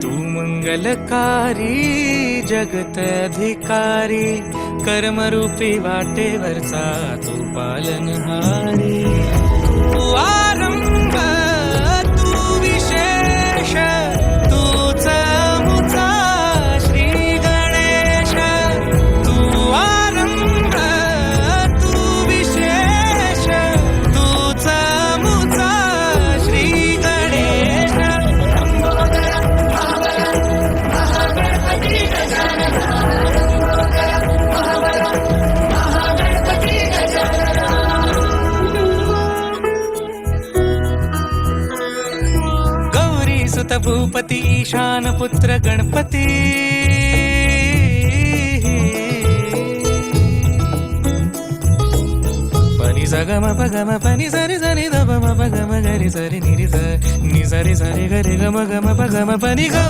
तू मंगलकारी जगत अधिकारी कर्मरूपी वाटेवरचा तू पालनहारी तू आरंभ तू विशेष तूच मुचा श्री गणेश तू आरंभ तू विशेष तूच मुचा श्री गणेश सुत भूपती ईशान पुत्र गणपती पनी सगम पगम पनी सरी सरी दम पगम गरी सरी निरी स नि सरी सरी गरी गम गम पगम पनी गम